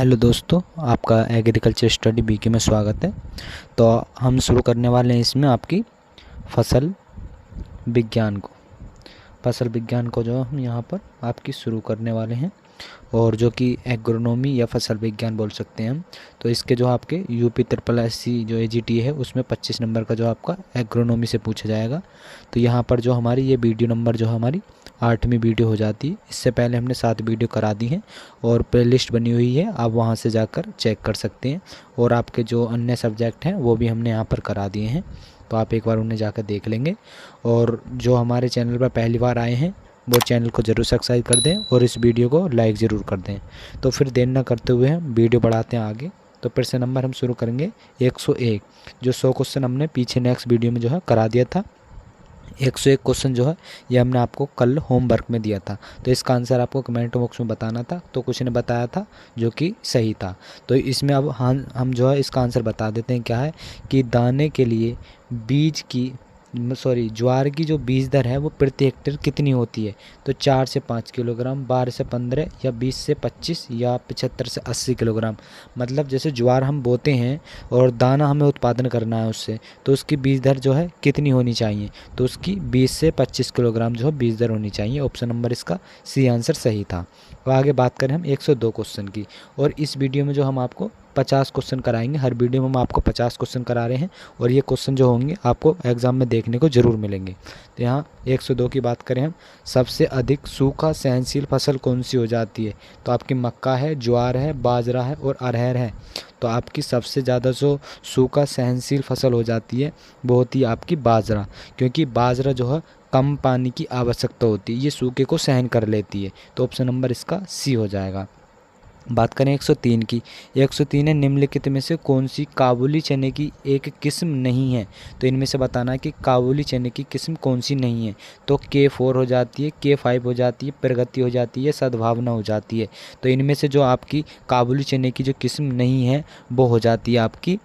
Hello दोस्तों, आपका agriculture study BK में स्वागत है। तो हम शुरू करने वाले हैं इसमें आपकी फसल विज्ञान को जो हम यहाँ पर आपकी शुरू करने वाले हैं, और जो कि एग्रोनॉमी या फसल विज्ञान बोल सकते हैं हम। तो इसके जो आपके यूपी SSC जो AGT है उसमें 25 नंबर का जो आपका एग्रोनॉमी से पूछा जाएगा। तो यहाँ पर जो हमारी ये वीडियो नंबर जो हमारी 8वीं वीडियो हो जाती है। इससे पहले हमने 7 वीडियो करा दी हैं और प्ले लिस्ट बनी हुई है, आप वहाँ से जाकर चेक कर सकते हैं। और आपके जो अन्य सब्जेक्ट हैं वो भी हमने यहाँ पर करा दिए हैं, तो आप एक बार उन्हें जाकर देख लेंगे। और जो हमारे चैनल पर पहली बार आए हैं वो चैनल को ज़रूर सब्सक्राइब कर दें और इस वीडियो को लाइक ज़रूर कर दें। तो फिर देर न करते हुए हम वीडियो बढ़ाते हैं आगे। तो प्रश्न नंबर हम शुरू करेंगे 101, जो 100 क्वेश्चन हमने पीछे नेक्स्ट वीडियो में जो है करा दिया था। 101 क्वेश्चन जो है ये हमने आपको कल होमवर्क में दिया था, तो इसका आंसर आपको कमेंट बॉक्स में बताना था। तो कुछ ने बताया था जो कि सही था, तो इसमें अब हम जो है इसका आंसर बता देते हैं। क्या है कि दाने के लिए ज्वार की जो बीज दर है वो प्रति हेक्टेयर कितनी होती है। तो 4 से 5 किलोग्राम, 12 से 15 या 20 से 25 या 75 से 80 किलोग्राम। मतलब जैसे ज्वार हम बोते हैं और दाना हमें उत्पादन करना है उससे, तो उसकी बीज दर जो है कितनी होनी चाहिए। तो उसकी 20 से 25 किलोग्राम जो है बीज दर होनी चाहिए। ऑप्शन नंबर इसका सी आंसर सही था। और आगे बात करें हम 102 क्वेश्चन की, और इस वीडियो में जो हम आपको 50 क्वेश्चन कराएंगे। हर वीडियो में हम आपको 50 क्वेश्चन करा रहे हैं, और ये क्वेश्चन जो होंगे आपको एग्जाम में देखने को ज़रूर मिलेंगे। तो यहाँ 102 की बात करें हम, सबसे अधिक सूखा सहनशील फसल कौन सी हो जाती है। तो आपकी मक्का है, ज्वार है, बाजरा है और अरहर है। तो आपकी सबसे ज़्यादा जो सूखा सहनशील फसल हो जाती है वो होती है आपकी बाजरा, क्योंकि बाजरा जो है कम पानी की आवश्यकता होती है, ये सूखे को सहन कर लेती है। तो ऑप्शन नंबर इसका सी हो जाएगा। बात करें 103 की, 103 है, निम्नलिखित में से कौन सी काबुली चने की एक किस्म नहीं है। तो इनमें से बताना है कि काबुली चने की किस्म कौन सी नहीं है। तो K4 हो जाती है, K5 हो जाती है, प्रगति हो जाती है, सद्भावना हो जाती है। तो इनमें से जो आपकी काबुली चने की जो किस्म नहीं है वो हो जाती है आपकी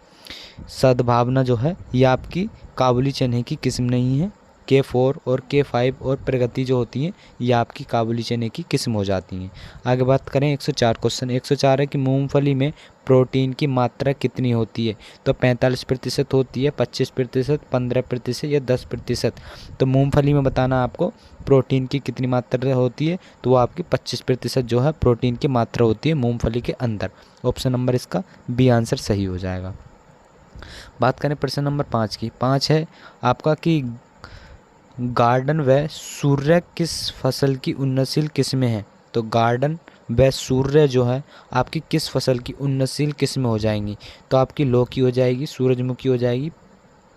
सद्भावना जो है, ये आपकी काबुली चने की किस्म नहीं है। K4 और K5 और प्रगति जो होती हैं ये आपकी काबुली चने की किस्म हो जाती हैं। आगे बात करें 104 क्वेश्चन। 104 है कि मूंगफली में प्रोटीन की मात्रा कितनी होती है। तो 45% होती है, 25%, 15% या 10%। तो मूंगफली में बताना आपको प्रोटीन की कितनी मात्रा होती है। तो वो आपकी 25% जो है प्रोटीन की मात्रा होती है मूंगफली के अंदर। ऑप्शन नंबर इसका बी आंसर सही हो जाएगा। बात करें प्रश्न नंबर 5 की। 5 है आपका कि गार्डन व सूर्य किस फसल की उन्नतशील किस्में हैं। तो गार्डन व सूर्य जो है आपकी किस फसल की उन्नतशील किस्में हो जाएंगी। तो आपकी लौकी हो जाएगी, सूरजमुखी हो जाएगी,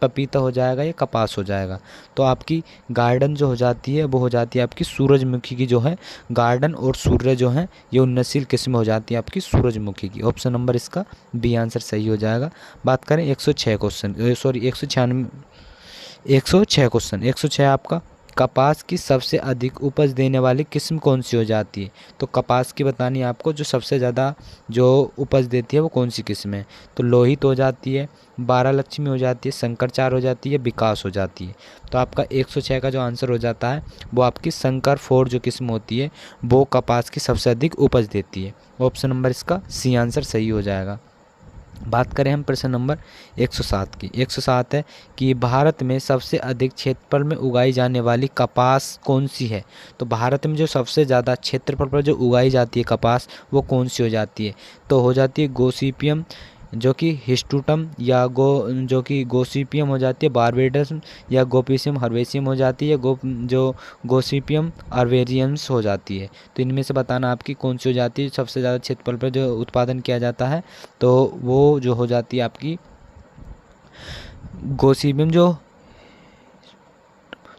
पपीता हो जाएगा या कपास हो जाएगा। तो आपकी गार्डन जो हो जाती है वो हो जाती है आपकी सूरजमुखी की जो है। गार्डन और सूर्य जो है ये उन्नतशील किस्म हो जाती है आपकी सूरजमुखी की। ऑप्शन नंबर इसका बी आंसर सही हो जाएगा। बात करें 106 क्वेश्चन, 106 क्वेश्चन। 106 आपका कपास की सबसे अधिक उपज देने वाली किस्म कौन सी हो जाती है। तो कपास की बतानी है आपको, जो सबसे ज़्यादा जो उपज देती है वो कौन सी किस्म है। तो लोहित हो जाती है, 12 लक्ष्मी हो जाती है, शंकर 4 हो जाती है, विकास हो जाती है। तो आपका 106 का जो आंसर हो जाता है वो आपकी शंकर 4 जो किस्म होती है वो कपास की सबसे अधिक उपज देती है। ऑप्शन नंबर इसका सी आंसर सही हो जाएगा। बात करें हम प्रश्न नंबर 107 की। 107 है कि भारत में सबसे अधिक क्षेत्रफल में उगाई जाने वाली कपास कौन सी है। तो भारत में जो सबसे ज़्यादा क्षेत्रफल पर जो उगाई जाती है कपास वो कौन सी हो जाती है। तो हो जाती है गोसिपियम जो कि हिस्टूटम, या जो कि गोसिपियम हो जाती है बारबेडस, या गोपिसियम हर्बेसियम हो जाती है, जो गोसिपियम अर्वेरियम्स हो जाती है। तो इनमें से बताना आपकी कौन सी हो जाती है सबसे ज़्यादा क्षेत्रफल पर जो उत्पादन किया जाता है। तो वो जो हो जाती है आपकी गोसिपियम,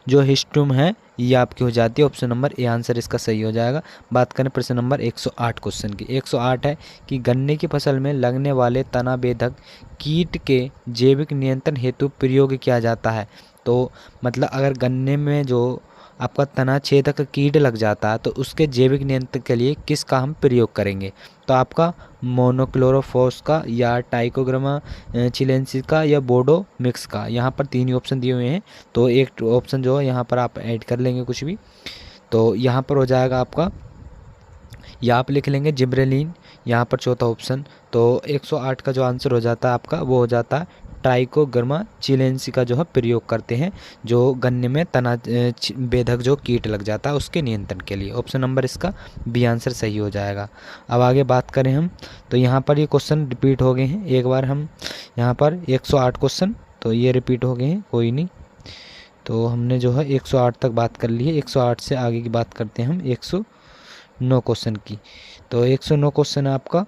जो हिस्टूम है ये आपकी हो जाती है। ऑप्शन नंबर ए आंसर इसका सही हो जाएगा। बात करें प्रश्न नंबर 108 क्वेश्चन की। 108 है कि गन्ने की फसल में लगने वाले तना बेधक कीट के जैविक नियंत्रण हेतु प्रयोग किया जाता है। तो मतलब अगर गन्ने में जो आपका तना छेदक कीट लग जाता है तो उसके जैविक नियंत्रण के लिए किसका हम प्रयोग करेंगे। तो आपका मोनोक्लोरोफॉस का, या टाइकोग्रामा चिलेंसिस का, या बोडो मिक्स का। यहाँ पर 3 ही ऑप्शन दिए हुए हैं, तो एक ऑप्शन जो है यहाँ पर आप ऐड कर लेंगे कुछ भी। तो यहाँ पर हो जाएगा आपका या आप लिख लेंगे जिब्रेलिन यहाँ पर चौथा ऑप्शन। तो 108 का जो आंसर हो जाता है आपका वो हो जाता है ट्राइकोग्रामा चिलेंसी का जो है प्रयोग करते हैं, जो गन्ने में तना बेधक जो कीट लग जाता है उसके नियंत्रण के लिए। ऑप्शन नंबर इसका बी आंसर सही हो जाएगा। अब आगे बात करें हम, तो यहाँ पर ये क्वेश्चन रिपीट हो गए हैं, एक बार हम यहाँ पर 108 क्वेश्चन तो ये रिपीट हो गए हैं, कोई नहीं। तो हमने जो है 108 तक बात कर ली है, 108 से आगे की बात करते हैं हम 109 क्वेश्चन की। तो 109 क्वेश्चन है आपका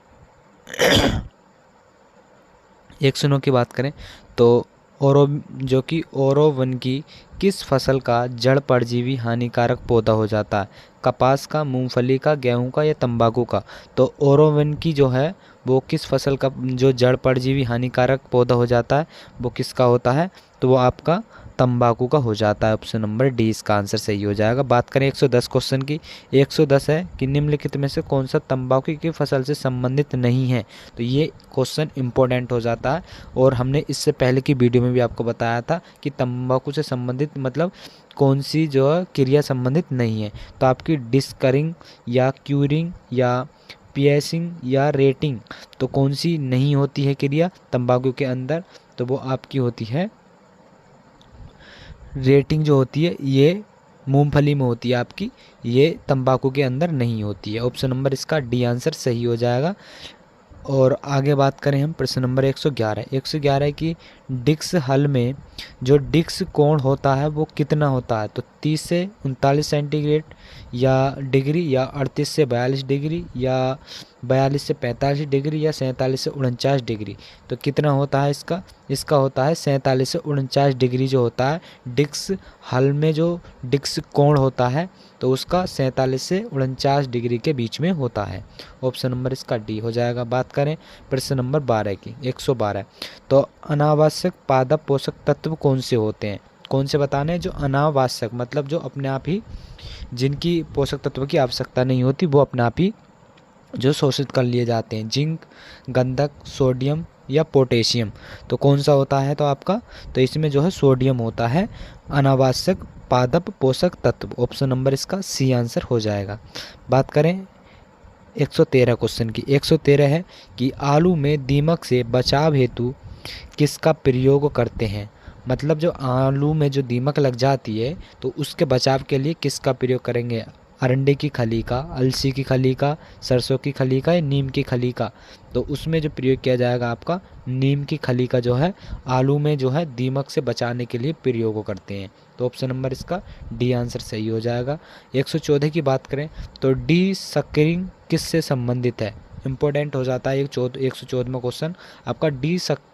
109 की बात करें तो जो कि ओरोवन की किस फसल का जड़ परजीवी हानिकारक पौधा हो जाता है? कपास का, मूंगफली का, गेहूं का या तंबाकू का? तो ओरोवन की जो है वो किस फसल का जो जड़ परजीवी हानिकारक पौधा हो जाता है वो किसका होता है? तो वो आपका तंबाकू का हो जाता है। ऑप्शन नंबर डी इसका आंसर सही हो जाएगा। बात करें 110 क्वेश्चन की, 110 है कि निम्नलिखित में से कौन सा तंबाकू की फसल से संबंधित नहीं है? तो ये क्वेश्चन इंपॉर्टेंट हो जाता है और हमने इससे पहले की वीडियो में भी आपको बताया था कि तंबाकू से संबंधित मतलब कौन सी जो है क्रिया संबंधित नहीं है। तो आपकी डिस्करिंग या क्यूरिंग या पियसिंग या रेटिंग, तो कौन सी नहीं होती है क्रिया तंबाकू के अंदर? तो वो आपकी होती है रेटिंग जो होती है ये मूंगफली में होती है आपकी, ये तंबाकू के अंदर नहीं होती है। ऑप्शन नंबर इसका डी आंसर सही हो जाएगा। और आगे बात करें हम प्रश्न नंबर 111, 111 की डिक्स हल में जो डिक्स कोण होता है वो कितना होता है? तो 30 से 39 सेंटीग्रेड या डिग्री या 38 से 42 डिग्री या 42 से 45 डिग्री या 47 से 49 डिग्री। तो कितना होता है इसका? इसका होता है 47 से 49 डिग्री जो होता है डिक्स हल में जो डिक्स कोण होता है तो उसका 47 से 49 डिग्री के बीच में होता है। ऑप्शन नंबर इसका डी हो जाएगा। बात करें प्रश्न नंबर 12 की, 112, तो अनावश्यक पादप पोषक तत्व कौन से होते हैं? कौन से बताने हैं? जो अनावश्यक मतलब जो अपने आप ही जिनकी पोषक तत्व की आवश्यकता नहीं होती वो अपने आप ही जो शोषित कर लिए जाते हैं। जिंक, गंधक, सोडियम या पोटेशियम, तो कौन सा होता है? तो आपका तो इसमें जो है सोडियम होता है अनावश्यक पादप पोषक तत्व। ऑप्शन नंबर इसका सी आंसर हो जाएगा। बात करें 113 क्वेश्चन की, 113 है कि आलू में दीमक से बचाव हेतु किसका प्रयोग करते हैं? मतलब जो आलू में जो दीमक लग जाती है तो उसके बचाव के लिए किसका प्रयोग करेंगे? अरंडे की खली का, अलसी की खली का, सरसों की खली का या नीम की खली का? तो उसमें जो प्रयोग किया जाएगा आपका नीम की खली का जो है आलू में जो है दीमक से बचाने के लिए प्रयोग करते हैं। तो ऑप्शन नंबर इसका डी आंसर सही हो जाएगा। 114 की बात करें तो डी सक्रिंग किससे संबंधित है? इंपॉर्टेंट हो जाता है 114वां क्वेश्चन आपका।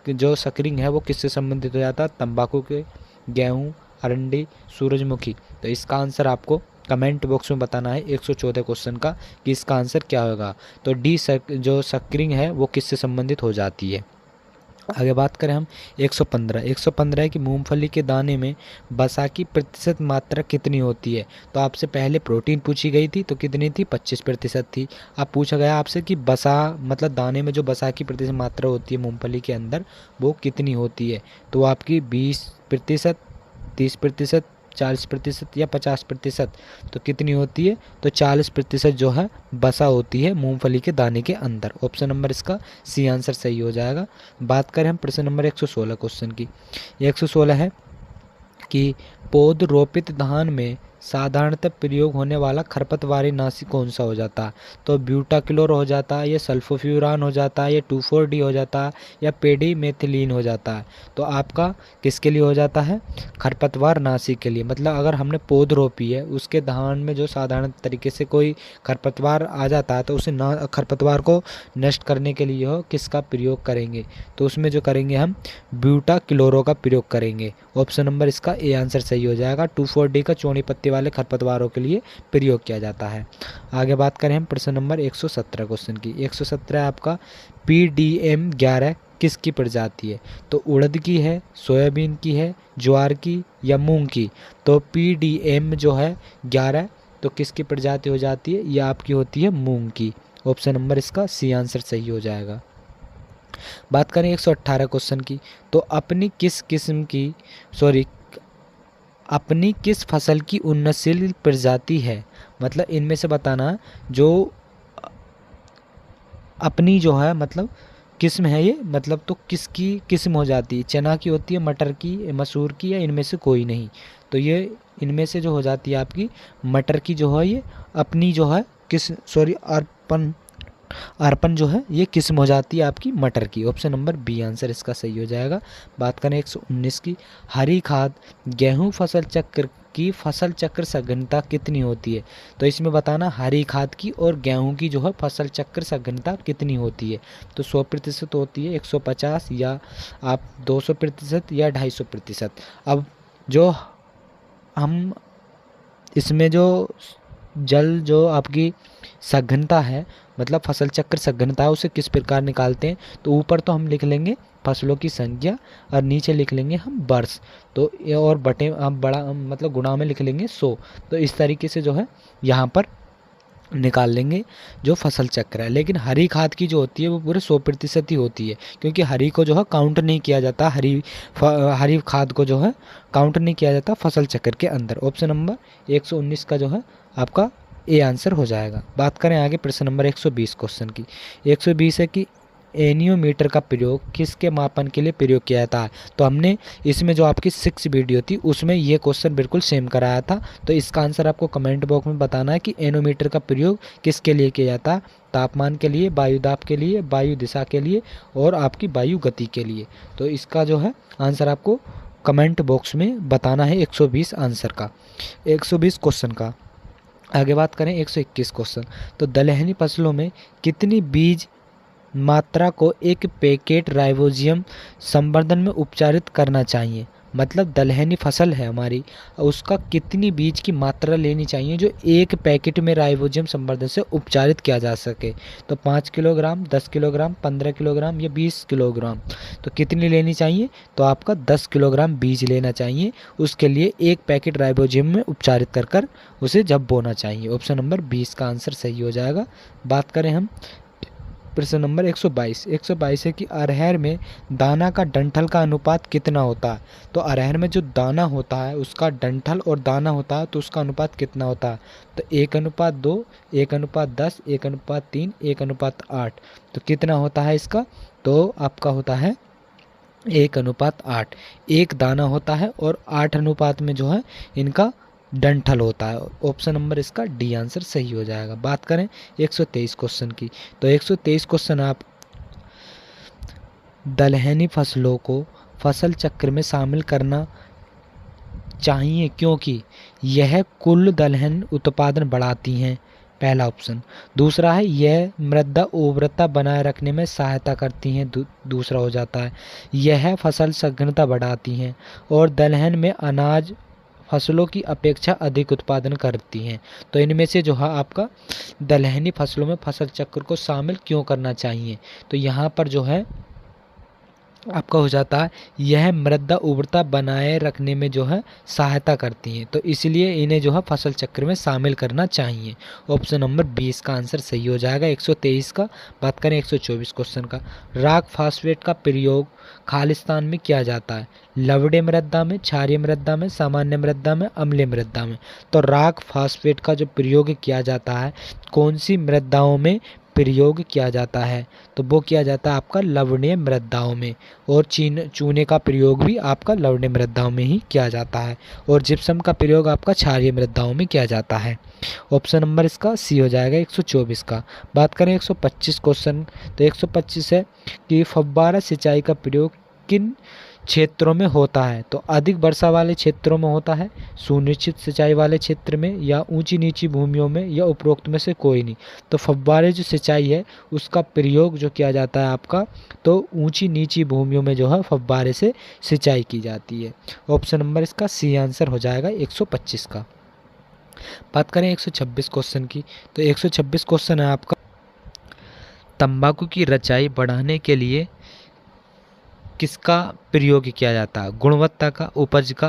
जो सक्रिंग है वो किससे संबंधित हो जाता है? तंबाकू के, गेहूँ, अरंडी, सूरजमुखी। तो इसका आंसर आपको कमेंट बॉक्स में बताना है 114 क्वेश्चन का कि इसका आंसर क्या होगा। तो डी जो सक्रिंग है वो किससे संबंधित हो जाती है। आगे बात करें हम 115 कि मूंगफली के दाने में वसा की प्रतिशत मात्रा कितनी होती है? तो आपसे पहले प्रोटीन पूछी गई थी तो कितनी थी? 25% थी। अब पूछा गया आपसे कि वसा मतलब दाने में जो वसा की प्रतिशत मात्रा होती है मूंगफली के अंदर वो कितनी होती है? तो आपकी 20%, 30%, 40% या 50%। तो कितनी होती है? तो 40% जो है वसा होती है मूंगफली के दाने के अंदर। ऑप्शन नंबर इसका सी आंसर सही हो जाएगा। बात करें हम प्रश्न नंबर 116 क्वेश्चन की, 116 है कि पौध रोपित धान में साधारणतः प्रयोग होने वाला खरपतवारी नाशी कौन सा हो जाता है? तो ब्यूटाक्लोर हो जाता है, या सल्फोफ्यूरान हो जाता है, या 2,4-डी हो जाता है, या पेडी मेथिलीन हो जाता है? तो आपका किसके लिए हो जाता है? खरपतवार नाशी के लिए। मतलब अगर हमने पौध रोपी है उसके धान में जो साधारण तरीके से कोई खरपतवार आ जाता है तो उसे खरपतवार को नष्ट करने के लिए हो किसका प्रयोग करेंगे? तो उसमें जो करेंगे हम ब्यूटाक्लोरो का प्रयोग करेंगे। ऑप्शन नंबर इसका ए आंसर सही हो जाएगा। 2,4-डी का चौड़ी पत्ती वाले खरपतवारों के लिए प्रयोग किया जाता है। आगे बात करें हम प्रश्न नंबर 117 क्वेश्चन की, 117 आपका PDM 11 किसकी प्रजाति है? तो उड़द की है, सोयाबीन की है, ज्वार की या मूंग की? तो PDM जो है 11 तो किसकी प्रजाति हो जाती है? यह आपकी होती है मूंग की। ऑप्शन नंबर इसका सी आंसर सही हो जाएगा। बात करें 118 क्वेश्चन की, तो अपनी किस फसल की उन्नतशील प्रजाति है? मतलब इनमें से बताना जो अपनी जो है मतलब किस्म है ये, मतलब तो किसकी किस्म हो जाती है, चना की होती है, मटर की, मसूर की, या इनमें से कोई नहीं। तो ये इनमें से जो हो जाती है आपकी मटर की जो है ये अपनी जो है किस सॉरी अर्पण अर्पण जो है ये किस्म हो जाती है आपकी मटर की। ऑप्शन नंबर बी आंसर इसका सही हो जाएगा। बात करें 119 की, हरी खाद गेहूं फसल चक्र की फसल चक्र सघनता कितनी होती है। तो इसमें बताना हरी खाद की और गेहूं की जो है फसल चक्र सघनता कितनी होती है। तो 100% होती है, 150, या आप 200% या 250%। अब जो हम इसमें जो जल जो आपकी सघनता है, मतलब फसल चक्र सघनता है, उसे किस प्रकार निकालते हैं। तो ऊपर तो हम लिख लेंगे फसलों की संख्या और नीचे लिख लेंगे हम वर्ष। तो ये और बटे हम बड़ा मतलब गुणा में लिख लेंगे 100। तो इस तरीके से जो है यहाँ पर निकाल लेंगे जो फसल चक्र है। लेकिन हरी खाद की जो होती है वो पूरे 100% ही होती है, क्योंकि हरी को जो है काउंट नहीं किया जाता, हरी खाद को जो है काउंट नहीं किया जाता फसल चक्र के अंदर। ऑप्शन नंबर 119 का जो है आपका ए आंसर हो जाएगा। बात करें आगे प्रश्न नंबर 120 क्वेश्चन की। 120 है कि एनियोमीटर का प्रयोग किसके मापन के लिए प्रयोग किया जाता है। तो हमने इसमें जो आपकी 6 वीडियो थी उसमें ये क्वेश्चन बिल्कुल सेम कराया था। तो इसका आंसर आपको कमेंट बॉक्स में बताना है कि एनोमीटर का प्रयोग किसके लिए किया जाता है। तापमान के लिए, वायु दाब के लिए, वायु दिशा के लिए और आपकी वायु गति के लिए। तो इसका जो है आंसर आपको कमेंट बॉक्स में बताना है 120 आंसर का, 120 क्वेश्चन का। आगे बात करें 121 क्वेश्चन। तो दलहनी फसलों में कितनी बीज मात्रा को एक पैकेट राइबोजियम संवर्धन में उपचारित करना चाहिए। मतलब दलहनी फसल है हमारी, उसका कितनी बीज की मात्रा लेनी चाहिए जो एक पैकेट में राइबोजियम संवर्धन से उपचारित किया जा सके। तो 5 किलोग्राम, 10 किलोग्राम, 15 किलोग्राम या 20 किलोग्राम। तो कितनी लेनी चाहिए। तो आपका 10 किलोग्राम बीज लेना चाहिए, उसके लिए एक पैकेट राइबोजियम में उपचारित कर कर उसे जब बोना चाहिए। ऑप्शन नंबर 20 का आंसर सही हो जाएगा। बात करें हम प्रश्न नंबर 122। 122 है कि अरहर में दाना का डंठल का अनुपात कितना होता है। तो अरहर में जो दाना होता है उसका डंठल और दाना होता है तो उसका अनुपात कितना होता है। तो 1:2, 1:10, 1:3, 1:8। तो कितना होता है इसका। तो आपका होता है 1:8। एक दाना होता है और 8 अनुपात में जो है इनका डंठल होता है। ऑप्शन नंबर इसका डी आंसर सही हो जाएगा। बात करें 123 क्वेश्चन की। तो 123 क्वेश्चन आप दलहनी फसलों को फसल चक्र में शामिल करना चाहिए क्योंकि यह कुल दलहन उत्पादन बढ़ाती हैं। पहला ऑप्शन। दूसरा है यह मृदा उर्वरता बनाए रखने में सहायता करती हैं। दूसरा हो जाता है यह फसल सघनता बढ़ाती हैं और दलहन में अनाज फसलों की अपेक्षा अधिक उत्पादन करती हैं। तो इनमें से जो है आपका दलहनी फसलों में फसल चक्र को शामिल क्यों करना चाहिए। तो यहाँ पर जो है आपका हो जाता है यह मृदा उर्वरता बनाए रखने में जो है सहायता करती हैं, तो इसलिए इन्हें जो है फसल चक्र में शामिल करना चाहिए। ऑप्शन नंबर 20 का आंसर सही हो जाएगा 123 का। बात करें 124 क्वेश्चन का। राक फास्फेट का प्रयोग खालिस्तान में किया जाता है। लवणीय मृदा में, क्षारीय मृदा में, सामान्य मृदा में, अम्लीय मृदा में। तो राक फास्फेट का जो प्रयोग किया जाता है कौन सी मृदाओं में प्रयोग किया जाता है। तो वो किया जाता है आपका लवणीय मृदाओं में, और चूने का प्रयोग भी आपका लवणीय मृदाओं में ही किया जाता है, और जिप्सम का प्रयोग आपका क्षारीय मृदाओं में किया जाता है। ऑप्शन नंबर इसका सी हो जाएगा 124 का। बात करें 125 क्वेश्चन। तो 125 है कि फव्वारा सिंचाई का प्रयोग किन क्षेत्रों में होता है। तो अधिक वर्षा वाले क्षेत्रों में होता है, सुनिश्चित सिंचाई वाले क्षेत्र में, या ऊंची नीची भूमियों में, या उपरोक्त में से कोई नहीं। तो फव्वारे जो सिंचाई है उसका प्रयोग जो किया जाता है आपका, तो ऊंची नीची भूमियों में जो है फव्वारे से सिंचाई की जाती है। ऑप्शन नंबर इसका सी आंसर हो जाएगा 125 का। बात करें 126 क्वेश्चन की। तो 126 क्वेश्चन है आपका तंबाकू की रचाई बढ़ाने के लिए किसका प्रयोग किया जाता है। गुणवत्ता का, उपज का,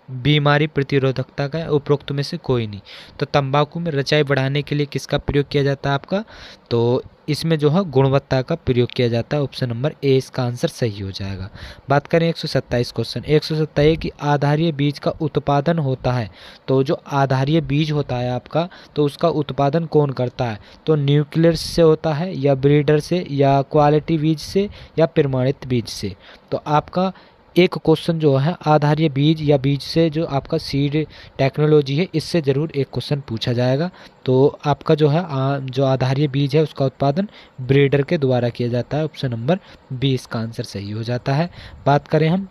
बीमारी प्रतिरोधकता का है, उपरोक्त में से कोई नहीं। तो तंबाकू में रचाई बढ़ाने के लिए किसका प्रयोग किया जाता है आपका, तो इसमें जो है गुणवत्ता का प्रयोग किया जाता है। ऑप्शन नंबर ए इसका आंसर सही हो जाएगा। बात करें 127 क्वेश्चन, 127 की आधारीय बीज का उत्पादन होता है। तो जो आधारीय बीज होता है आपका, तो उसका उत्पादन कौन करता है, तो न्यूक्लियर से होता है या ब्रीडर से या क्वालिटी बीज से या प्रमाणित बीज से। तो आपका एक क्वेश्चन जो है आधारीय बीज या बीज से जो आपका सीड टेक्नोलॉजी है, इससे ज़रूर एक क्वेश्चन पूछा जाएगा। तो आपका जो है जो आधारीय बीज है उसका उत्पादन ब्रीडर के द्वारा किया जाता है। ऑप्शन नंबर बी इसका आंसर सही हो जाता है। बात करें हम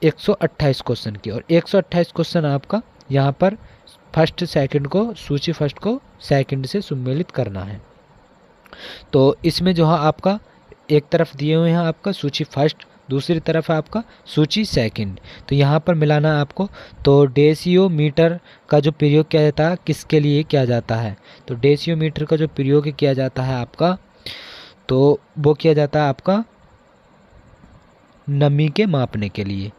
128 क्वेश्चन की, और 128 क्वेश्चन आपका यहाँ पर फर्स्ट सेकंड को, सूची फर्स्ट को सेकंड से सम्मिलित करना है। तो इसमें जो है आपका एक तरफ दिए हुए हैं आपका सूची फर्स्ट, दूसरी तरफ है आपका सूची सेकंड। तो यहाँ पर मिलाना है आपको। तो डेसियोमीटर का जो प्रयोग किया जाता है किसके लिए किया जाता है, तो डेसियोमीटर का जो प्रयोग किया जाता है आपका, तो वो किया जाता है आपका नमी के मापने के लिए।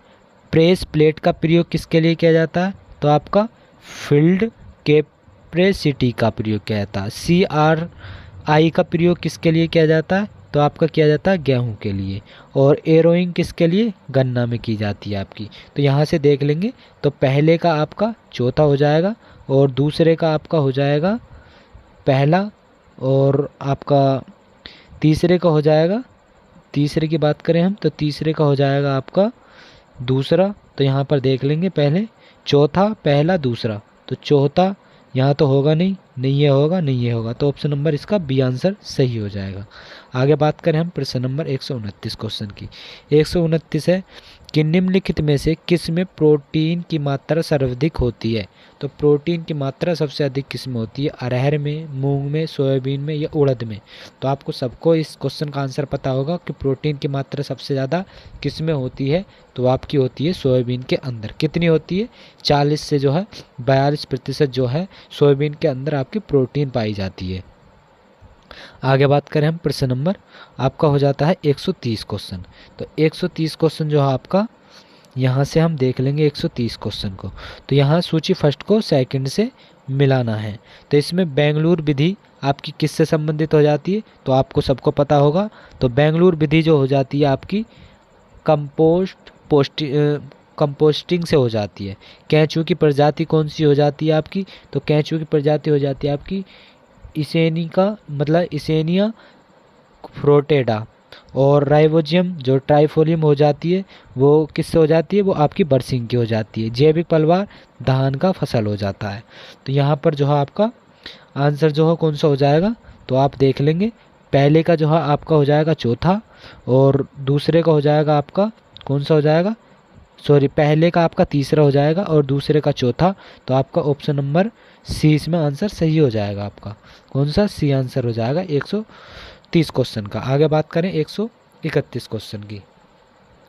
प्रेस प्लेट का प्रयोग किसके लिए किया जाता है, तो आपका फील्ड कैपेसिटी का प्रयोग किया जाता है। CRI का प्रयोग किसके लिए किया जाता है, तो आपका किया जाता है गेहूं के लिए। और एरोइंग किसके लिए, गन्ना में की जाती है आपकी। तो यहाँ से देख लेंगे, तो पहले का आपका चौथा हो जाएगा और दूसरे का आपका हो जाएगा पहला, और आपका तीसरे का हो जाएगा, तीसरे की बात करें हम तो तीसरे का हो जाएगा आपका दूसरा। तो यहाँ पर देख लेंगे, पहले चौथा पहला दूसरा, तो चौथा यहाँ तो होगा नहीं, नहीं ये होगा, नहीं ये होगा। तो ऑप्शन नंबर इसका बी आंसर सही हो जाएगा। आगे बात करें हम प्रश्न नंबर 129 क्वेश्चन की। 129 है कि निम्नलिखित में से किस में प्रोटीन की मात्रा सर्वाधिक होती है। तो प्रोटीन की मात्रा सबसे अधिक किस में होती है, अरहर में, मूंग में, सोयाबीन में या उड़द में। तो आपको सबको इस क्वेश्चन का आंसर पता होगा कि प्रोटीन की मात्रा सबसे ज़्यादा किस में होती है, तो आपकी होती है सोयाबीन के अंदर। कितनी होती है, 40 से जो है 42% जो है सोयाबीन के अंदर आपकी प्रोटीन पाई जाती है। आगे बात करें हम प्रश्न नंबर आपका हो जाता है 130 क्वेश्चन। तो 130 क्वेश्चन जो है आपका, यहाँ से हम देख लेंगे 130 क्वेश्चन को। तो यहाँ सूची फर्स्ट को सेकंड से मिलाना है। तो इसमें बेंगलुरु विधि आपकी किससे संबंधित हो जाती है, तो आपको सबको पता होगा। तो बेंगलुरु विधि जो हो जाती है आपकी कंपोस्टिंग से हो जाती है। कैंचू की प्रजाति कौन सी हो जाती है आपकी, तो कैंचू की प्रजाति हो जाती है आपकी इसेनिका, मतलब इसेनिया फ्रोटेडा। और राइबोजियम जो ट्राइफोलियम हो जाती है वो किससे हो जाती है, वो आपकी बरसिंग की हो जाती है। जैविक पलवार धान का फसल हो जाता है। तो यहाँ पर जो है आपका आंसर जो है कौन सा हो जाएगा, तो आप देख लेंगे, पहले का जो है आपका हो जाएगा चौथा, और दूसरे का हो जाएगा आपका कौन सा हो जाएगा, सॉरी पहले का आपका तीसरा हो जाएगा और दूसरे का चौथा। तो आपका ऑप्शन नंबर सी इसमें आंसर सही हो जाएगा। आपका कौन सा, सी आंसर हो जाएगा 130 क्वेश्चन का। आगे बात करें 131 क्वेश्चन की।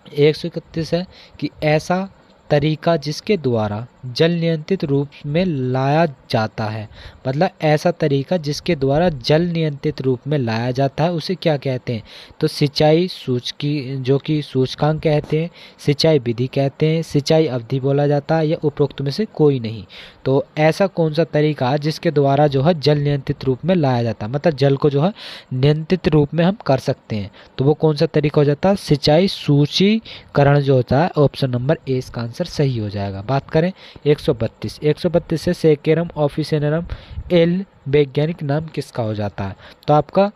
131 है कि ऐसा तरीका जिसके द्वारा जल नियंत्रित रूप में लाया जाता है, मतलब ऐसा तरीका जिसके द्वारा जल नियंत्रित रूप में लाया जाता है उसे क्या कहते हैं, तो सिंचाई सूचकी जो कि सूचकांक कहते हैं, सिंचाई विधि कहते हैं, सिंचाई अवधि बोला जाता है, या उपरोक्त में से कोई नहीं। तो ऐसा कौन सा तरीका जिसके द्वारा जो है जल नियंत्रित रूप में लाया जाता है, मतलब जल को जो है नियंत्रित रूप में हम कर सकते हैं, तो वो कौन सा तरीका हो जाता है, सिंचाई सूचीकरण जो होता है। ऑप्शन नंबर ए इसका आंसर सही हो जाएगा। बात करें 132 से सेकेरम ऑफिसिनेरम एल वैज्ञानिक नाम किसका हो जाता है, तो आपका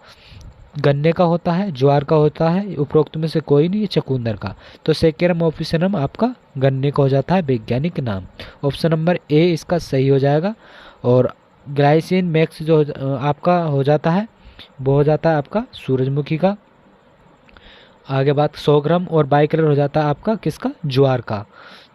गन्ने का होता है, ज्वार का होता है, उपरोक्त में से कोई नहीं, चकुंदर का। तो सेकेरम ऑफिसिनेरम आपका गन्ने का हो जाता है वैज्ञानिक नाम। ऑप्शन नंबर ए इसका सही हो जाएगा। और ग्लाइसिन मैक्स जो आपका हो जाता है वो हो जाता है आपका सूरजमुखी का। आगे बात 100 ग्राम और 22 कलर हो जाता है आपका किसका, ज्वार का।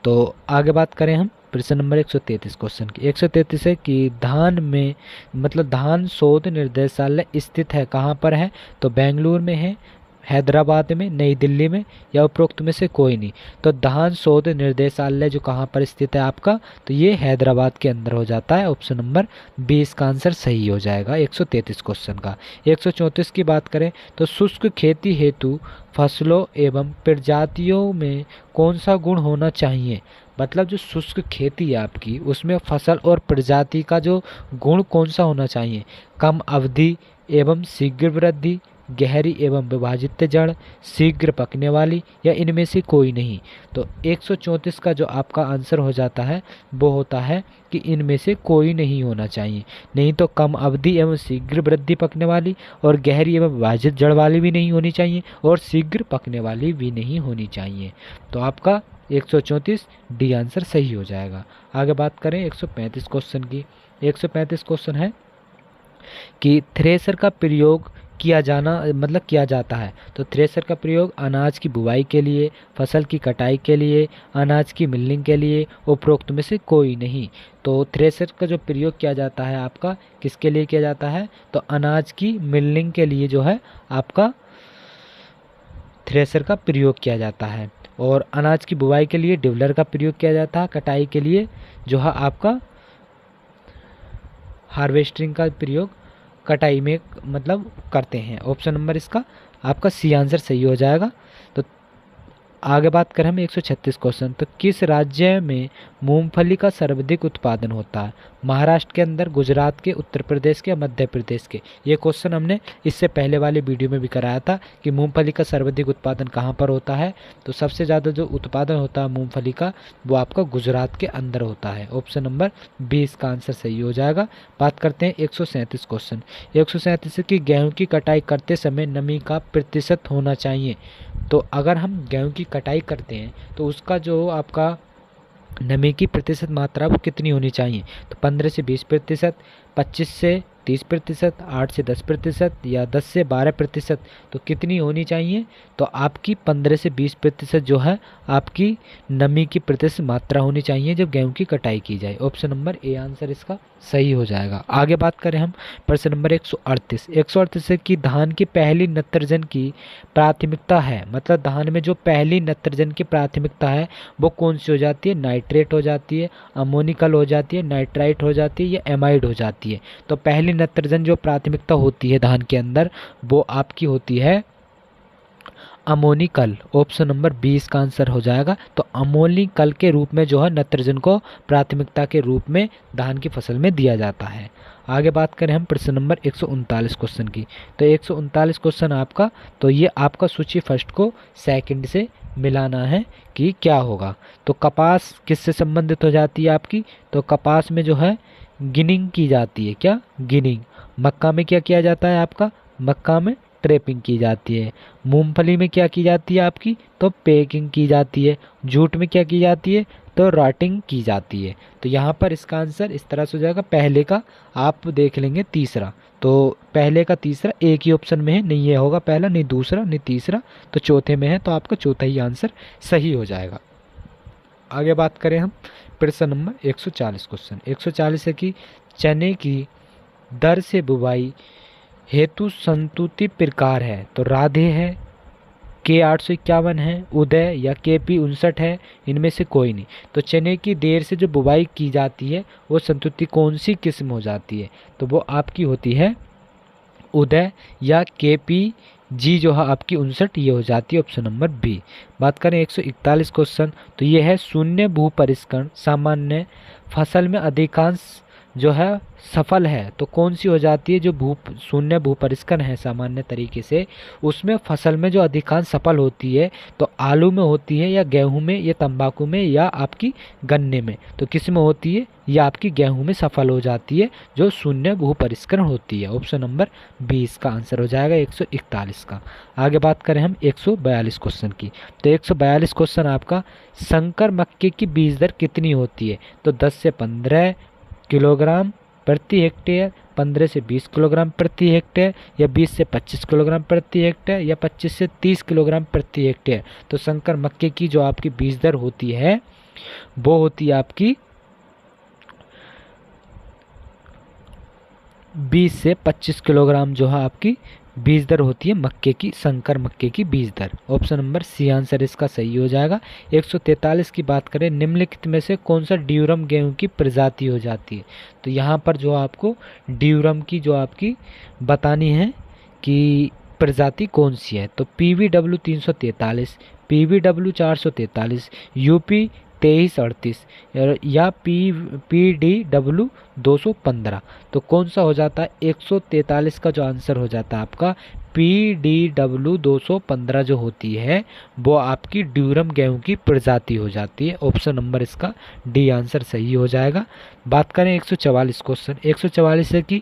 तो आगे बात करें हम प्रश्न नंबर 133 क्वेश्चन की। 133 है कि धान में, मतलब धान शोध निर्देशालय स्थित है कहाँ पर है, तो बेंगलुरु में है, हैदराबाद में, नई दिल्ली में, या उपरोक्त में से कोई नहीं। तो धान शोध निर्देशालय जो कहाँ पर स्थित है आपका, तो ये हैदराबाद के अंदर हो जाता है। ऑप्शन नंबर 20 का आंसर सही हो जाएगा 133 क्वेश्चन का। 134 की बात करें तो शुष्क खेती हेतु फसलों एवं प्रजातियों में कौन सा गुण होना चाहिए, मतलब जो शुष्क खेती है आपकी, उसमें फसल और प्रजाति का जो गुण कौन सा होना चाहिए? कम अवधि एवं शीघ्र वृद्धि, गहरी एवं विभाजित जड़, शीघ्र पकने वाली, या इनमें से कोई नहीं। तो 134 का जो आपका आंसर हो जाता है वो होता है कि इनमें से कोई नहीं होना चाहिए। नहीं तो कम अवधि एवं शीघ्र वृद्धि पकने वाली, और गहरी एवं विभाजित जड़ वाली भी नहीं होनी चाहिए, और शीघ्र पकने वाली भी नहीं होनी चाहिए। तो आपका 134 डी आंसर सही हो जाएगा। आगे बात करें 135 क्वेश्चन की। 135 क्वेश्चन है कि थ्रेसर का प्रयोग किया जाता है। तो थ्रेसर का प्रयोग अनाज की बुवाई के लिए, फसल की कटाई के लिए, अनाज की मिलिंग के लिए, उपरोक्त में से कोई नहीं। तो थ्रेसर का जो प्रयोग किया जाता है आपका किसके लिए किया जाता है? तो अनाज की मिलिंग के लिए जो है आपका थ्रेसर का प्रयोग किया जाता है। और अनाज की बुवाई के लिए डिवलर का प्रयोग किया जाता है। कटाई के लिए जो है आपका हार्वेस्टिंग का प्रयोग कटाई में करते हैं। ऑप्शन नंबर इसका आपका सी आंसर सही हो जाएगा। तो आगे बात करें हम 136 क्वेश्चन। तो किस राज्य में मूंगफली का सर्वाधिक उत्पादन होता है? महाराष्ट्र के अंदर, गुजरात के, उत्तर प्रदेश के, मध्य प्रदेश के? ये क्वेश्चन हमने इससे पहले वाले वीडियो में भी कराया था कि मूंगफली का सर्वाधिक उत्पादन कहाँ पर होता है। तो सबसे ज़्यादा जो उत्पादन होता है मूंगफली का वो आपका गुजरात के अंदर होता है। ऑप्शन नंबर 20 का आंसर सही हो जाएगा। बात करते हैं 137 क्वेश्चन। 137 की गेहूँ की कटाई करते समय नमी का प्रतिशत होना चाहिए। तो अगर हम गेहूँ की कटाई करते हैं तो उसका जो आपका नमी की प्रतिशत मात्रा वो कितनी होनी चाहिए? तो 15 से 20%, 25 से 30%, 8 से 10%, या 10 से 12%। तो कितनी होनी चाहिए? तो आपकी 15 से 20% जो है आपकी नमी की प्रतिशत मात्रा होनी चाहिए जब गेहूं की कटाई की जाए। ऑप्शन नंबर ए आंसर इसका सही हो जाएगा। आगे बात करें हम प्रश्न नंबर 138। 138 की धान की पहली नत्रजन की प्राथमिकता है, मतलब धान में जो पहली नत्रजन की प्राथमिकता है वो कौन सी हो जाती है? नाइट्रेट हो जाती है, अमोनिकल हो जाती है, नाइट्राइट हो जाती है, या एमाइड हो जाती है? तो पहली नत्रजन जो प्राथमिकता होती है धान के अंदर वो आपकी होती है अमोनिकल। ऑप्शन नंबर 20 का आंसर हो जाएगा। तो अमोनिकल के रूप में जो है नत्रजन को प्राथमिकता के रूप में धान की फसल में दिया जाता है। आगे बात करें हम प्रश्न नंबर 139 क्वेश्चन की। तो 139 क्वेश्चन आपका, तो ये आपका सूची फर्स्ट को सेकंड से मिलाना है कि क्या होगा। तो कपास किससे संबंधित हो जाती है आपकी? तो कपास में जो है गिनिंग की जाती है। क्या? गिनिंग। मक्का में क्या किया जाता है आपका? मक्का में ट्रैपिंग की जाती है। मूंगफली में क्या की जाती है आपकी? तो पैकिंग की जाती है। जूट में क्या की जाती है? तो रॉटिंग की जाती है। तो यहाँ पर इसका आंसर इस तरह से हो जाएगा। पहले का आप देख लेंगे तीसरा, तो पहले का तीसरा एक ही ऑप्शन में है, नहीं ये होगा पहला, नहीं दूसरा, नहीं तीसरा, तो चौथे में है, तो आपका चौथा ही आंसर सही हो जाएगा। आगे बात करें हम प्रश्न नंबर 140 क्वेश्चन। 140 है कि चने की दर से बुवाई हेतु संतुति प्रकार है। तो राधे है, K851 है, उदय या KP59 है, इनमें से कोई नहीं। तो चने की देर से जो बुवाई की जाती है वो संतुति कौन सी किस्म हो जाती है? तो वो आपकी होती है उदय या KPG जो है आपकी 59, ये हो जाती है ऑप्शन नंबर बी। बात करें 141 क्वेश्चन। तो ये है शून्य भू परिष्करण सामान्य फसल में अधिकांश जो है सफल है। तो कौन सी हो जाती है? जो शून्य भू परिष्करण है सामान्य तरीके से, उसमें फसल में जो अधिकांश सफल होती है तो आलू में होती है, या गेहूं में, या तंबाकू में, या आपकी गन्ने में? तो किस में होती है? या आपकी गेहूं में सफल हो जाती है जो शून्य भू परिष्करण होती है। ऑप्शन नंबर 20 का आंसर हो जाएगा 141 का। आगे बात करें हम 142 क्वेश्चन की। तो 142 क्वेश्चन आपका संकर मक्के की बीज दर कितनी होती है? तो 10 से 15 किलोग्राम प्रति हेक्टेयर, 15 से 20 किलोग्राम प्रति हेक्टेयर, या 20 से 25 किलोग्राम प्रति हेक्टेयर, या 25 से 30 किलोग्राम प्रति हेक्टेयर? तो संकर मक्के की जो आपकी बीज दर होती है वो होती है आपकी 20 से 25 किलोग्राम जो है आपकी बीज दर होती है मक्के की, संकर मक्के की बीज दर। ऑप्शन नंबर सी आंसर इसका सही हो जाएगा। 143 की बात करें, निम्नलिखित में से कौन सा ड्यूरम गेहूं की प्रजाति हो जाती है? तो यहाँ पर जो आपको ड्यूरम की जो आपकी बतानी है कि प्रजाति कौन सी है। तो PVW 343, PVW 443, UP 2338 या PDW 215। तो कौन सा हो जाता है 143 का जो आंसर हो जाता है आपका PDW 215 जो होती है वो आपकी ड्यूरम गेहूं की प्रजाति हो जाती है। ऑप्शन नंबर इसका डी आंसर सही हो जाएगा। बात करें 144 क्वेश्चन। 144 है कि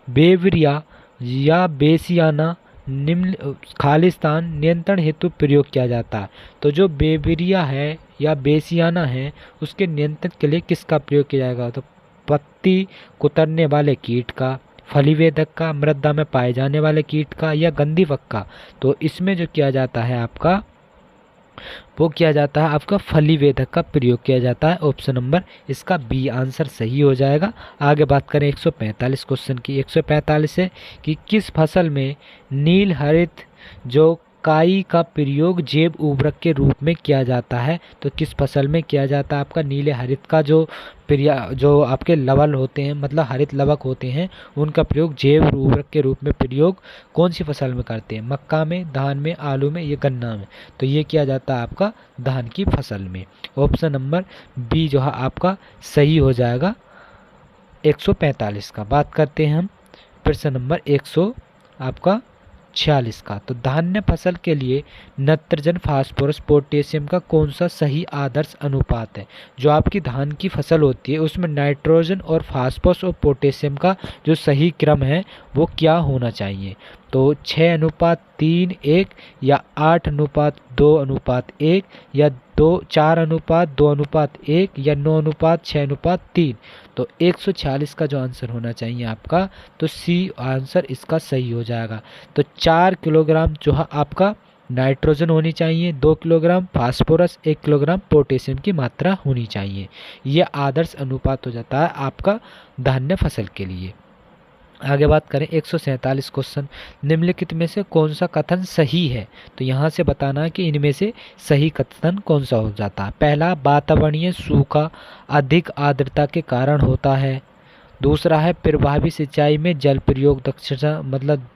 बेवरिया या बेसियाना निम्न खालिस्तान नियंत्रण हेतु प्रयोग किया जाता है। तो जो बेवरिया है या बेसियाना है उसके नियंत्रण के लिए किसका प्रयोग किया जाएगा? तो पत्ती कुतरने वाले कीट का, फलीवेदक का, मृदा में पाए जाने वाले कीट का या गंधीवक का। तो इसमें जो किया जाता है आपका वो किया जाता है आपका फलीवेदक का प्रयोग किया जाता है। ऑप्शन नंबर इसका बी आंसर सही हो जाएगा। आगे बात करें 145 क्वेश्चन की। 145 है कि किस फसल में नील हरित जो काई का प्रयोग जैव उर्वरक के रूप में किया जाता है? तो किस फसल में किया जाता है आपका नीले हरित का जो आपके लवण होते हैं, मतलब हरित लवक होते हैं, उनका प्रयोग जैव उर्वरक के रूप में प्रयोग कौन सी फसल में करते हैं? मक्का में, धान में, आलू में या गन्ना में? तो ये किया जाता है आपका धान की फसल में। ऑप्शन नंबर बी जो है आपका सही हो जाएगा 145 का। बात करते हैं हम प्रश्न नंबर 146 का। तो धान्य फसल के लिए नाइट्रोजन, फास्फोरस, पोटेशियम का कौन सा सही आदर्श अनुपात है? जो आपकी धान की फसल होती है उसमें नाइट्रोजन और फास्फोरस और पोटेशियम का जो सही क्रम है वो क्या होना चाहिए? तो 6:3:1 या 8:2:1 या 4:2:1 या 9:6:3। तो 146 का जो आंसर होना चाहिए आपका तो सी आंसर इसका सही हो जाएगा। तो 4 किलोग्राम जो है आपका नाइट्रोजन होनी चाहिए, 2 किलोग्राम फास्फोरस, 1 किलोग्राम पोटेशियम की मात्रा होनी चाहिए। यह आदर्श अनुपात हो जाता है आपका धान्य फसल के लिए। आगे बात करें 147 क्वेश्चन। निम्नलिखित में से कौन सा कथन सही है? तो यहाँ से बताना है कि इनमें से सही कथन कौन सा हो जाता है। पहला, वातावरणीय सूखा अधिक आर्द्रता के कारण होता है। दूसरा है प्रभावी सिंचाई में जल प्रयोग दक्षता, मतलब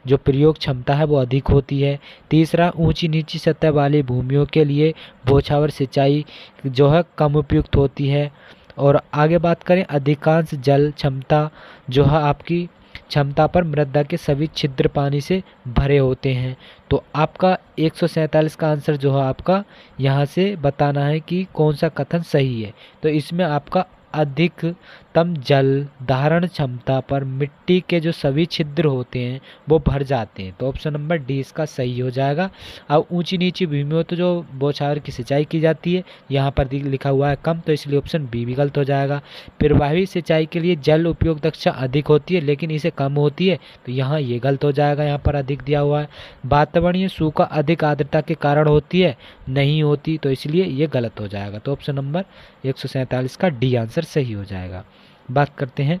जो प्रयोग क्षमता है वो अधिक होती है। तीसरा, ऊंची नीची सतह वाली भूमियों के लिए बौछावर सिंचाई जो है कम उपयुक्त होती है। और आगे बात करें अधिकांश जल क्षमता जो है आपकी क्षमता पर मृदा के सभी छिद्र पानी से भरे होते हैं। तो आपका 147 का आंसर जो है आपका यहाँ से बताना है कि कौन सा कथन सही है। तो इसमें आपका अधिकतम जल धारण क्षमता पर मिट्टी के जो सभी छिद्र होते हैं वो भर जाते हैं। तो ऑप्शन नंबर डी इसका सही हो जाएगा। अब ऊंची नीची भूमियों तो जो बौछार की सिंचाई की जाती है यहाँ पर लिखा हुआ है कम, तो इसलिए ऑप्शन बी भी गलत हो जाएगा। प्रभावी सिंचाई के लिए जल उपयोग दक्षता अधिक होती है लेकिन इसे कम होती है, तो यहाँ ये गलत हो जाएगा, यहाँ पर अधिक दिया हुआ है। वातावरणीय सूखा अधिक आर्द्रता के कारण होती है, नहीं होती, तो इसलिए ये गलत हो जाएगा। तो ऑप्शन नंबर 147 का डी आंसर सही हो जाएगा। बात करते हैं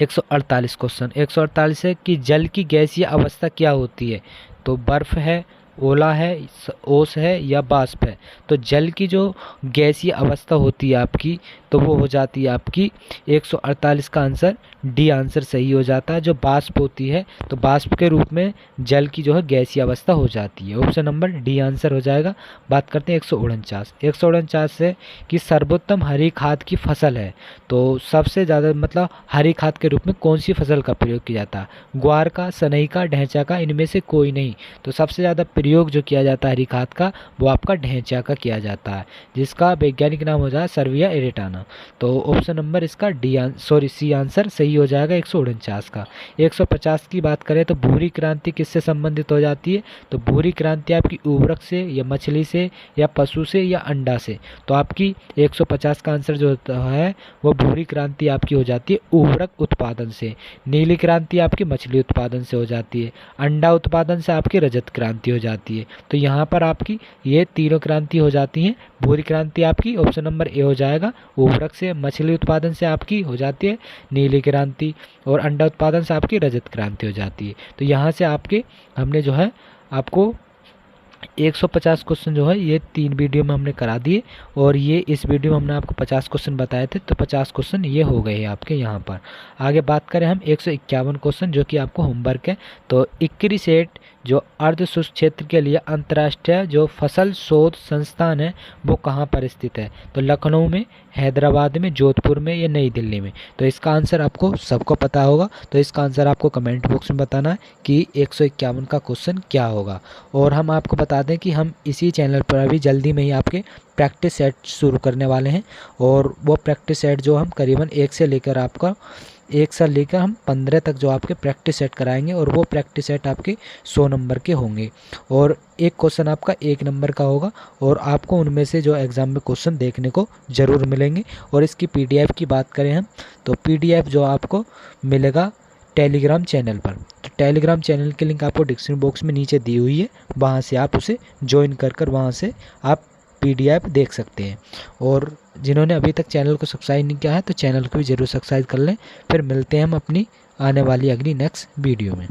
148 क्वेश्चन। 148 है कि जल की गैसीय अवस्था क्या होती है? तो बर्फ है, ओला है, ओस है या वाष्प है? तो जल की जो गैसीय अवस्था होती है आपकी तो वो हो जाती है आपकी 148 का आंसर डी आंसर सही हो जाता है। जो वाष्प होती है तो वाष्प के रूप में जल की जो है गैसीय अवस्था हो जाती है। ऑप्शन नंबर डी आंसर हो जाएगा। बात करते हैं 149। 149 है कि सर्वोत्तम हरी खाद की फसल है। तो सबसे ज़्यादा मतलब हरी खाद के रूप में कौन सी फसल का प्रयोग किया जाता है? ग्वार का, सनई का, ढैंचा का, इनमें से कोई नहीं। तो सबसे ज़्यादा प्रयोग जो किया जाता है हरी खाद का वो आपका ढैंचा का किया जाता है, जिसका वैज्ञानिक नाम हो जाए सर्विया एरेटाना। तो ऑप्शन नंबर इसका सी आंसर सही हो जाएगा 149 का। 150 की बात करें तो भूरी क्रांति किससे संबंधित हो जाती है? तो भूरी क्रांति आपकी उर्वरक से या मछली से या पशु से या अंडा से। तो आपकी 150 का आंसर जो है वो भूरी क्रांति आपकी हो जाती है उर्वरक उत्पादन से। नीली क्रांति आपकी मछली उत्पादन से हो जाती है। अंडा उत्पादन से आपकी रजत क्रांति हो जाती है। तो यहाँ पर आपकी ये तीनों क्रांति हो जाती हैं। भूरी क्रांति आपकी ऑप्शन नंबर ए हो जाएगा, उर्वरक से, मछली उत्पादन से आपकी हो जाती है नीली क्रांति, और अंडा उत्पादन से आपकी रजत क्रांति हो जाती है। तो यहाँ से आपके हमने जो है आपको 150 क्वेश्चन जो है ये 3 वीडियो में हमने करा दिए, और ये इस वीडियो में हमने आपको 50 क्वेश्चन बताए थे। तो 50 क्वेश्चन ये हो गए हैं आपके यहाँ पर। आगे बात करें हम 151 क्वेश्चन जो कि आपको होमवर्क है। तो इक्री सेट जो अर्ध शुष्क क्षेत्र के लिए अंतर्राष्ट्रीय जो फसल शोध संस्थान है वो कहाँ पर स्थित है? तो लखनऊ में, हैदराबाद में, जोधपुर में या नई दिल्ली में? तो इसका आंसर आपको सबको पता होगा, तो इसका आंसर आपको कमेंट बॉक्स में बताना है कि 151 का क्वेश्चन क्या होगा। और हम आपको बता दें कि हम इसी चैनल पर अभी जल्दी में ही आपके प्रैक्टिस सेट शुरू करने वाले हैं, और वो प्रैक्टिस सेट जो हम करीबन 1 से लेकर हम 15 तक जो आपके प्रैक्टिस सेट कराएंगे, और वो प्रैक्टिस सेट आपके 100 नंबर के होंगे, और एक क्वेश्चन आपका 1 नंबर का होगा, और आपको उनमें से जो एग्ज़ाम में क्वेश्चन देखने को ज़रूर मिलेंगे। और इसकी PDF की बात करें हम, तो PDF जो आपको मिलेगा टेलीग्राम चैनल पर। तो टेलीग्राम चैनल की लिंक आपको डिस्क्रिप्शन बॉक्स में नीचे दी हुई है, वहाँ से आप उसे ज्वाइन कर वहाँ से आप PDF देख सकते हैं। और जिन्होंने अभी तक चैनल को सब्सक्राइब नहीं किया है तो चैनल को भी ज़रूर सब्सक्राइब कर लें। फिर मिलते हैं हम अपनी आने वाली अगली नेक्स्ट वीडियो में।